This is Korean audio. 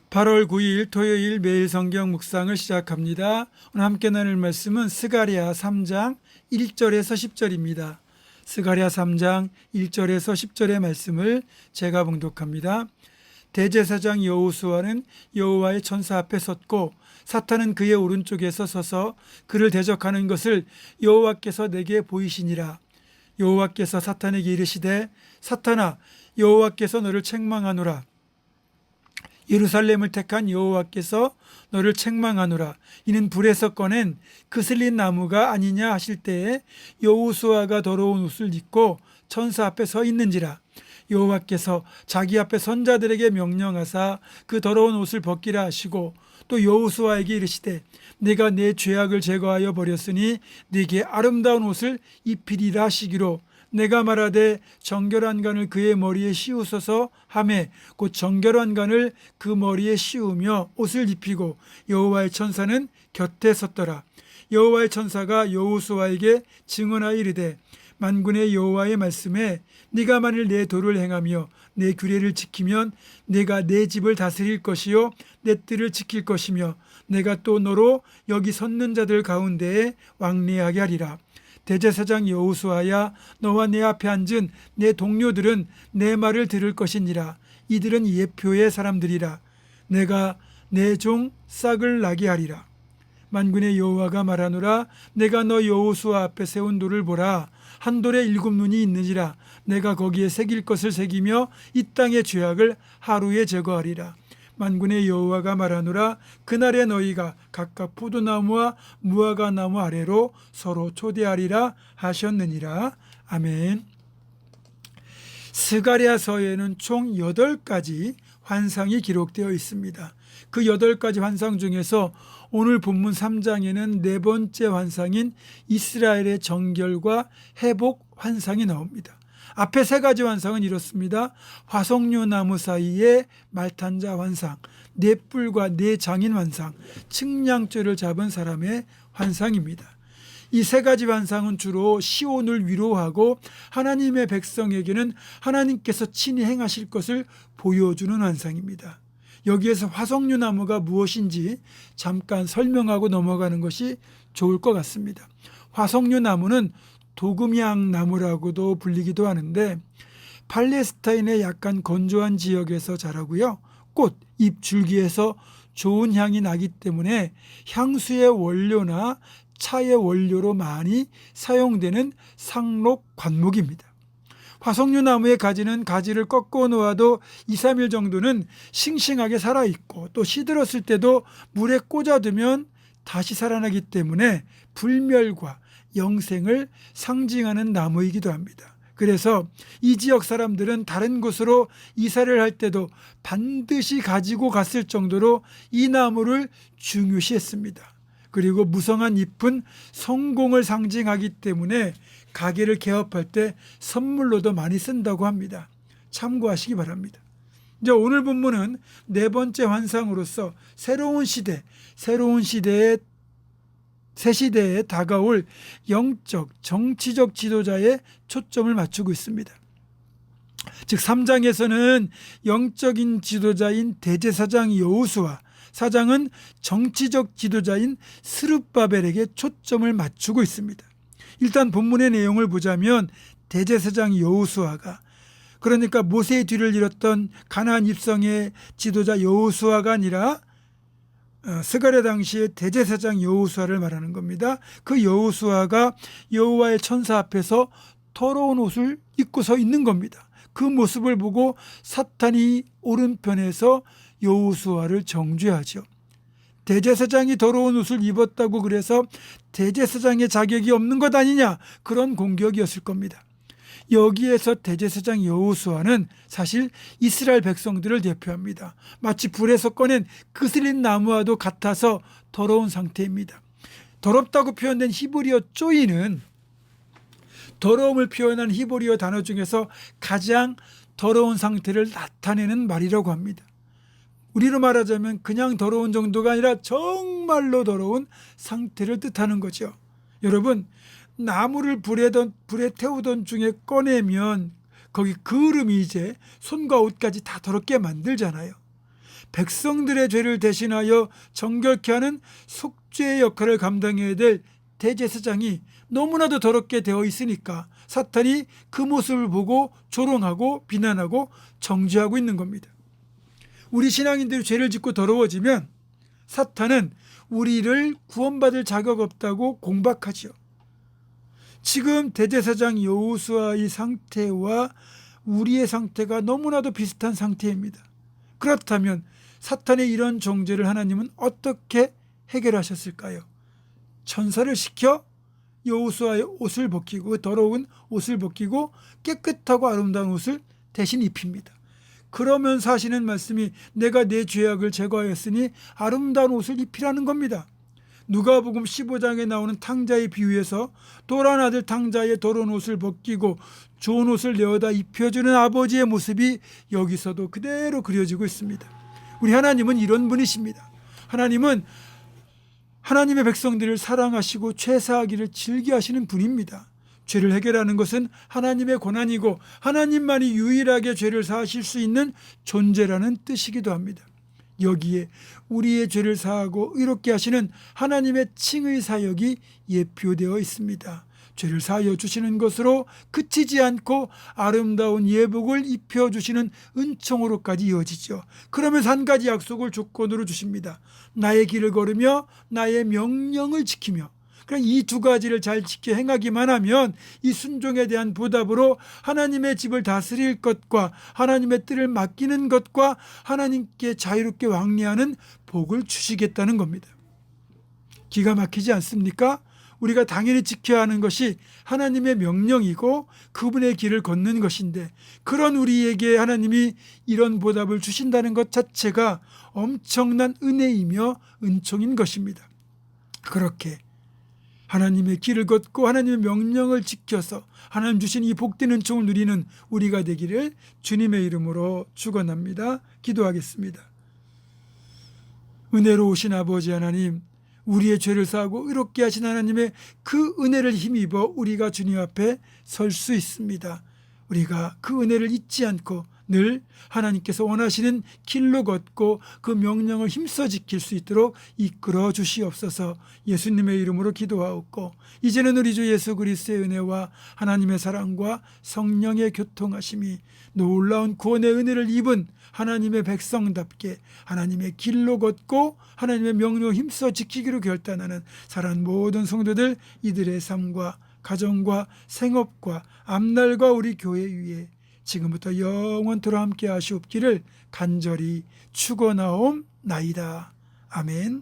8월 9일 토요일 매일 성경 묵상을 시작합니다. 오늘 함께 나눌 말씀은 스가랴 3장 1절에서 10절입니다. 스가랴 3장 1절에서 10절의 말씀을 제가 봉독합니다. 대제사장 여호수아는 여호와의 천사 앞에 섰고 사탄은 그의 오른쪽에서 서서 그를 대적하는 것을 여호와께서 내게 보이시니라. 여호와께서 사탄에게 이르시되 사탄아, 여호와께서 너를 책망하노라. 예루살렘을 택한 여호와께서 너를 책망하노라. 이는 불에서 꺼낸 그슬린 나무가 아니냐 하실 때에 여호수아가 더러운 옷을 입고 천사 앞에 서 있는지라. 여호와께서 자기 앞에 선자들에게 명령하사 그 더러운 옷을 벗기라 하시고 또 여호수아에게 이르시되 내가 내 죄악을 제거하여 버렸으니 네게 아름다운 옷을 입히리라 하시기로 내가 말하되 정결한 관을 그의 머리에 씌우소서 하매 곧 정결한 관을 그 머리에 씌우며 옷을 입히고 여호와의 천사는 곁에 섰더라. 여호와의 천사가 여호수아에게 증언하여 이르되 만군의 여호와의 말씀에 네가 만일 내 도를 행하며 내 규례를 지키면 내가 내 집을 다스릴 것이요 내 뜰을 지킬 것이며 내가 또 너로 여기 섰는 자들 가운데에 왕래하게 하리라. 대제사장 여호수아야, 너와 내 앞에 앉은 내 동료들은 내 말을 들을 것이니라. 이들은 예표의 사람들이라. 내가 내 종 싹을 나게 하리라. 만군의 여호와가 말하노라. 내가 너 여호수아 앞에 세운 돌을 보라. 한 돌에 7눈이 있느니라. 내가 거기에 새길 것을 새기며 이 땅의 죄악을 하루에 제거하리라. 만군의 여호와가 말하노라. 그날에 너희가 각각 포도나무와 무화과 나무 아래로 서로 초대하리라 하셨느니라. 아멘. 스가랴서에는 총 8가지 환상이 기록되어 있습니다. 그 8가지 환상 중에서 오늘 본문 3장에는 네 번째 환상인 이스라엘의 정결과 회복 환상이 나옵니다. 앞에 3가지 환상은 이렇습니다. 화석류 나무 사이에 말탄자 환상, 네 뿔과 네 장인 환상, 측량줄을 잡은 사람의 환상입니다. 이 3가지 환상은 주로 시온을 위로하고 하나님의 백성에게는 하나님께서 친히 행하실 것을 보여주는 환상입니다. 여기에서 화석류 나무가 무엇인지 잠깐 설명하고 넘어가는 것이 좋을 것 같습니다. 화석류 나무는 도금향 나무라고도 불리기도 하는데 팔레스타인의 약간 건조한 지역에서 자라고요. 꽃, 잎, 줄기에서 좋은 향이 나기 때문에 향수의 원료나 차의 원료로 많이 사용되는 상록 관목입니다. 화석류 나무의 가지는 가지를 꺾어 놓아도 2, 3일 정도는 싱싱하게 살아있고 또 시들었을 때도 물에 꽂아두면 다시 살아나기 때문에 불멸과 영생을 상징하는 나무이기도 합니다. 그래서 이 지역 사람들은 다른 곳으로 이사를 할 때도 반드시 가지고 갔을 정도로 이 나무를 중요시했습니다. 그리고 무성한 잎은 성공을 상징하기 때문에 가게를 개업할 때 선물로도 많이 쓴다고 합니다. 참고하시기 바랍니다. 이제 오늘 본문은 네 번째 환상으로서 새로운 시대에 새 시대에 다가올 영적, 정치적 지도자에 초점을 맞추고 있습니다. 즉 3장에서는 영적인 지도자인 대제사장 여호수아, 4장은 정치적 지도자인 스룹바벨에게 초점을 맞추고 있습니다. 일단 본문의 내용을 보자면 대제사장 여호수아가, 그러니까 모세의 뒤를 이뤘던 가나안 입성의 지도자 여호수아가 아니라 스가랴 당시의 대제사장 여호수아를 말하는 겁니다. 그 여호수아가 여호와의 천사 앞에서 더러운 옷을 입고 서 있는 겁니다. 그 모습을 보고 사탄이 오른편에서 여호수아를 정죄하죠. 대제사장이 더러운 옷을 입었다고 그래서 대제사장의 자격이 없는 것 아니냐, 그런 공격이었을 겁니다. 여기에서 대제사장 여호수아는 사실 이스라엘 백성들을 대표합니다. 마치 불에서 꺼낸 그슬린 나무와도 같아서 더러운 상태입니다. 더럽다고 표현된 히브리어 쪼이는 더러움을 표현한 히브리어 단어 중에서 가장 더러운 상태를 나타내는 말이라고 합니다. 우리로 말하자면 그냥 더러운 정도가 아니라 정말로 더러운 상태를 뜻하는 거죠. 여러분, 나무를 불에 태우던 중에 꺼내면 거기 그을음이 이제 손과 옷까지 다 더럽게 만들잖아요. 백성들의 죄를 대신하여 정결케 하는 속죄의 역할을 감당해야 될 대제사장이 너무나도 더럽게 되어 있으니까 사탄이 그 모습을 보고 조롱하고 비난하고 정죄하고 있는 겁니다. 우리 신앙인들이 죄를 짓고 더러워지면 사탄은 우리를 구원받을 자격 없다고 공박하지요. 지금 대제사장 여호수아의 상태와 우리의 상태가 너무나도 비슷한 상태입니다. 그렇다면 사탄의 이런 정죄를 하나님은 어떻게 해결하셨을까요? 천사를 시켜 여호수아의 옷을 벗기고, 더러운 옷을 벗기고 깨끗하고 아름다운 옷을 대신 입힙니다. 그러면서 하시는 말씀이 내가 내 죄악을 제거하였으니 아름다운 옷을 입히라는 겁니다. 누가복음 15장에 나오는 탕자의 비유에서 도란 아들 탕자의 더러운 옷을 벗기고 좋은 옷을 내어다 입혀주는 아버지의 모습이 여기서도 그대로 그려지고 있습니다. 우리 하나님은 이런 분이십니다. 하나님은 하나님의 백성들을 사랑하시고 죄사하기를 즐겨하시는 분입니다. 죄를 해결하는 것은 하나님의 권한이고 하나님만이 유일하게 죄를 사하실 수 있는 존재라는 뜻이기도 합니다. 여기에 우리의 죄를 사하고 의롭게 하시는 하나님의 칭의 사역이 예표되어 있습니다. 죄를 사하여 주시는 것으로 그치지 않고 아름다운 예복을 입혀주시는 은총으로까지 이어지죠. 그러면서 한 가지 약속을 조건으로 주십니다. 나의 길을 걸으며 나의 명령을 지키며. 그럼 이 두 가지를 잘 지켜 행하기만 하면 이 순종에 대한 보답으로 하나님의 집을 다스릴 것과 하나님의 뜻을 맡기는 것과 하나님께 자유롭게 왕래하는 복을 주시겠다는 겁니다. 기가 막히지 않습니까? 우리가 당연히 지켜야 하는 것이 하나님의 명령이고 그분의 길을 걷는 것인데, 그런 우리에게 하나님이 이런 보답을 주신다는 것 자체가 엄청난 은혜이며 은총인 것입니다. 그렇게 하나님의 길을 걷고 하나님의 명령을 지켜서 하나님 주신 이 복된 은총을 누리는 우리가 되기를 주님의 이름으로 축원합니다. 기도하겠습니다. 은혜로우신 아버지 하나님, 우리의 죄를 사하고 의롭게 하신 하나님의 그 은혜를 힘입어 우리가 주님 앞에 설 수 있습니다. 우리가 그 은혜를 잊지 않고 늘 하나님께서 원하시는 길로 걷고 그 명령을 힘써 지킬 수 있도록 이끌어 주시옵소서. 예수님의 이름으로 기도하옵고, 이제는 우리 주 예수 그리스도의 은혜와 하나님의 사랑과 성령의 교통하심이 놀라운 구원의 은혜를 입은 하나님의 백성답게 하나님의 길로 걷고 하나님의 명령을 힘써 지키기로 결단하는 사랑하는 모든 성도들, 이들의 삶과 가정과 생업과 앞날과 우리 교회 위에 지금부터 영원토록 함께 하시옵기를 간절히 축원하옵나이다. 아멘.